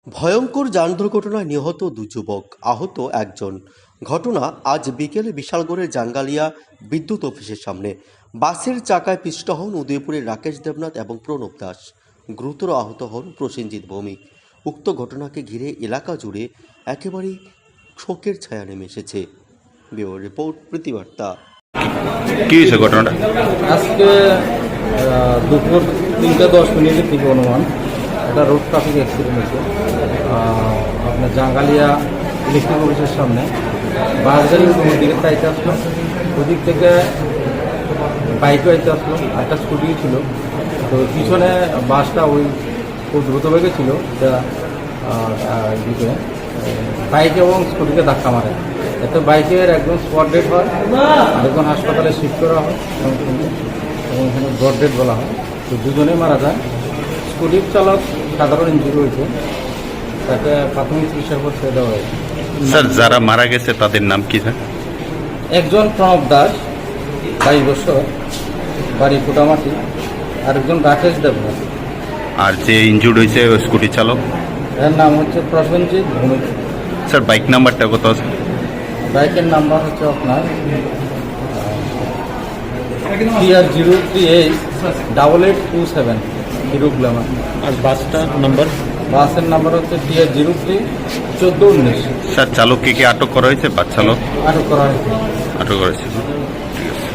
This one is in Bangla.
ভয়ঙ্কর যান দুর্ঘটনায় নিহত দুই যুবক, আহত একজন। ঘটনা আজ বিকেলে বিশালগড়ের জাঙ্গালিয়া বিদ্যুৎ অফিসের সামনে। বাসের চাকায় পিষ্ট হন উদয়পুরের রাকেশ দেবনাথ এবং প্রণব দাস। গুরুতর আহত হন প্রসেনজিৎ ভৌমিক। উক্ত ঘটনাকে ঘিরে এলাকা জুড়ে একেবারেই শোকের ছায়া নেমে এসেছে। ব্যুরো রিপোর্ট, প্রীতিবার্তা। কি হয়েছে ঘটনাটা? আজকে দুপুর 3:10 থেকে অনুমান একটা রোড ট্রাফিক অ্যাক্সিডেন্ট হয়েছে আপনার জাঙ্গালিয়া ইলেকট্রিক অফিসের সামনে। বাস গাড়ি ওর দিকে চাইতে আসলো, ওদিক থেকে বাইকও আইতে আসলো, একটা স্কুটি ছিল। তো পিছনে বাসটা ওই খুব দ্রুতবেগে ছিল, দিকে বাইক এবং স্কুটিকে ধাক্কা মারে। এতে বাইকের একজন স্পট ডেড হয়, আরেকজন হাসপাতালে শিফট করা হয় এবং এখানে ব্রড ডেড বলা হয়। তো দুজনেই মারা যায়। স্কুটির চালক সাধারণ ইঞ্জুরি হয়েছে, তাকে প্রাথমিক চিকিৎসার পর ছেড়ে দেওয়া হয়েছে। স্যার, যারা মারা গেছে তাদের নাম কি স্যার? একজন প্রণব দাস, 22 বছর, বাড়ি কোটামাটি। আরেকজন রাকেশ দেবনাথ। আর যে ইনজুর্ড হয়েছে ওই স্কুটি চালক, এর নাম হচ্ছে প্রসেনজিৎ ভৌমিক। স্যার বাইক নাম্বারটা কত আছে? বাইকের নাম্বার হচ্ছে আপনার TR0388827 হিরো গ্ল্যামার। আর বাসটার নাম্বার? বাসের নাম্বার হচ্ছে TR031419। স্যার চালককে কি আটক করা হয়েছে? বাস চালক আটক করা হয়েছে। আটক করেছে।